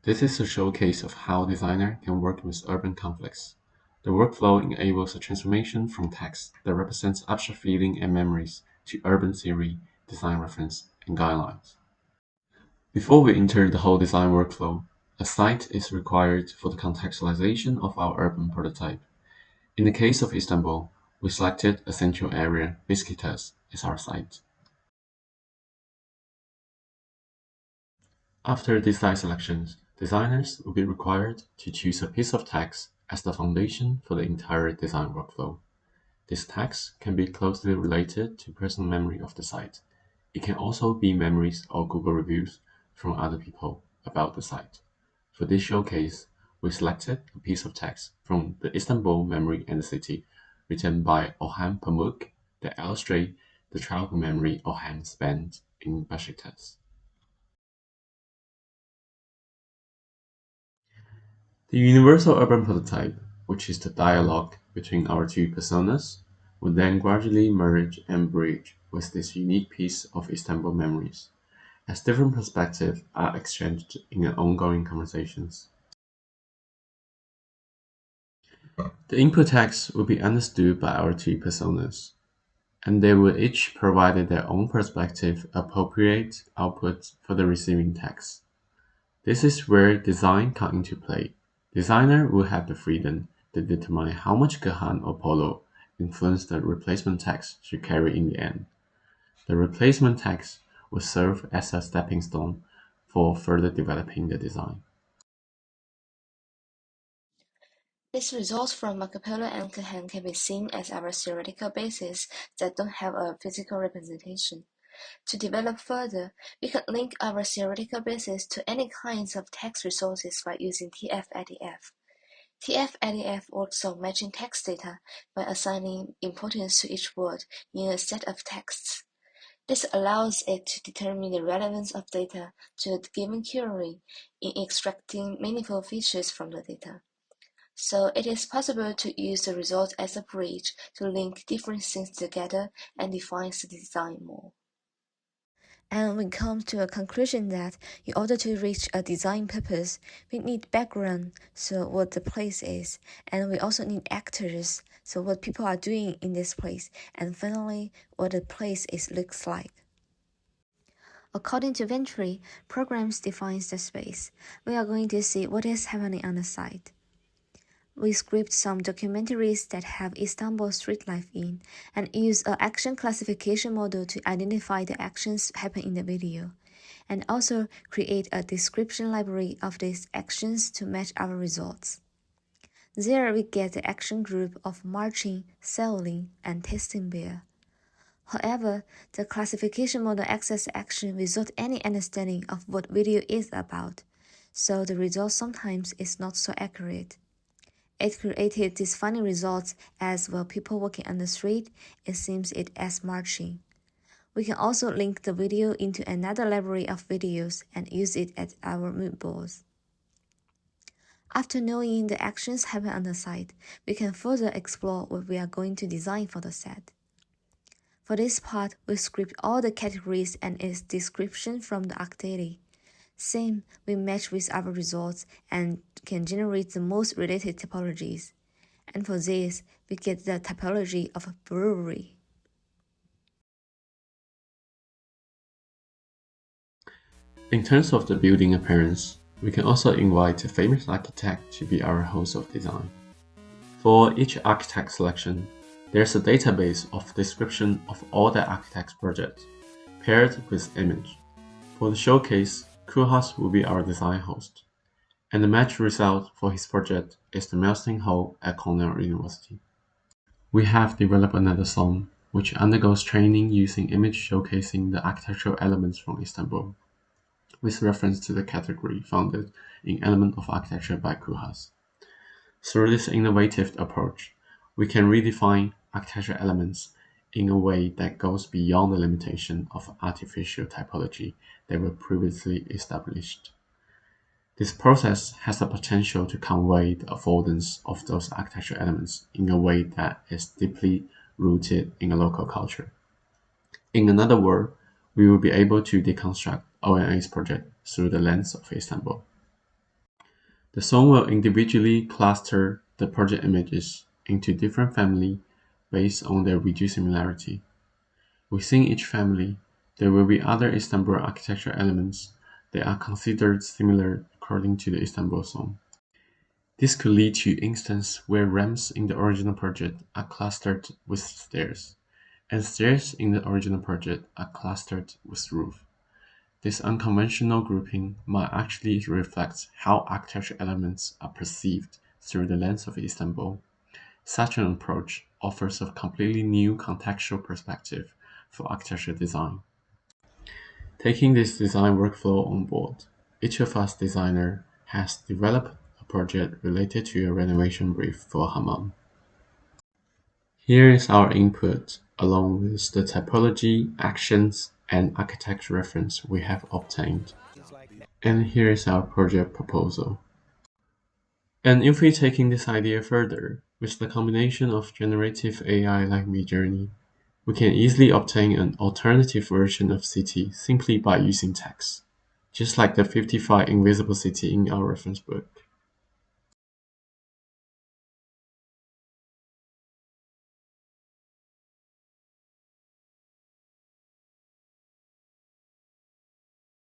This is a showcase of how designer can work with urban conflicts. The workflow enables a transformation from text that represents abstract feeling and memories to urban theory, design reference, and guidelines. Before we enter the whole design workflow, a site is required for the contextualization of our urban prototype. In the case of Istanbul, we selected a central area, Beşiktaş, as our site. After this site selection, designers will be required to choose a piece of text as the foundation for the entire design workflow. This text can be closely related to personal memory of the site. It can also be memories or Google reviews from other people about the site. For this showcase, we selected a piece of text from the Istanbul Memory and the City, written by Orhan Pamuk, that illustrate the childhood memory Orhan spent in Beşiktaş. The universal urban prototype, which is the dialogue between our two personas, will then gradually merge and bridge with this unique piece of Istanbul memories, as different perspectives are exchanged in an ongoing conversations. The input text will be understood by our two personas, and they will each provide their own perspective appropriate output for the receiving text. This is where design comes into play. Designer will have the freedom to determine how much Gahan or Polo influence the replacement text should carry in the end. The replacement text will serve as a stepping stone for further developing the design. These results from Marco Polo and Gahan can be seen as our theoretical basis that don't have a physical representation. To develop further, we can link our theoretical basis to any kinds of text resources by using TF-IDF. TF-IDF works on matching text data by assigning importance to each word in a set of texts. This allows it to determine the relevance of data to a given query in extracting meaningful features from the data. So it is possible to use the result as a bridge to link different things together and define the design more. And we come to a conclusion that in order to reach a design purpose, we need background, so what the place is, and we also need actors, so what people are doing in this place, and finally, what the place looks like. According to Venturi, programs defines the space. We are going to see what is happening on the site. We script some documentaries that have Istanbul street life in, and use an action classification model to identify the actions happen in the video, and also create a description library of these actions to match our results. There we get the action group of marching, selling, and tasting beer. However, the classification model accesses action without any understanding of what video is about, so the result sometimes is not so accurate. It created these funny results as while people walking on the street, it seems it as marching. We can also link the video into another library of videos and use it as our mood boards. After knowing the actions happen on the site, we can further explore what we are going to design for the set. For this part, we script all the categories and its description from the activity. Same, we match with our results and can generate the most related typologies. And for this, we get the typology of a brewery. In terms of the building appearance, we can also invite a famous architect to be our host of design. For each architect selection, there's a database of description of all the architect's projects, paired with image. For the showcase, Koolhaas will be our design host, and the match result for his project is the Melting Hall at Cornell University. We have developed another song, which undergoes training using image showcasing the architectural elements from Istanbul, with reference to the category founded in Element of Architecture by Koolhaas. Through this innovative approach, we can redefine architectural elements in a way that goes beyond the limitation of artificial typology that were previously established. This process has the potential to convey the affordance of those architectural elements in a way that is deeply rooted in a local culture. In another word, we will be able to deconstruct ONA's project through the lens of Istanbul. The zone will individually cluster the project images into different families based on their reduced similarity. Within each family, there will be other Istanbul architecture elements that are considered similar according to the Istanbul zone. This could lead to instances where ramps in the original project are clustered with stairs, and stairs in the original project are clustered with roof. This unconventional grouping might actually reflect how architecture elements are perceived through the lens of Istanbul. Such an approach offers a completely new contextual perspective for architecture design. Taking this design workflow on board, each of us designer has developed a project related to a renovation brief for a hammam. Here is our input, along with the typology, actions, and architect reference we have obtained. And here is our project proposal. And if we taking this idea further, with the combination of generative AI like Midjourney, we can easily obtain an alternative version of city simply by using text, just like the 55 invisible city in our reference book.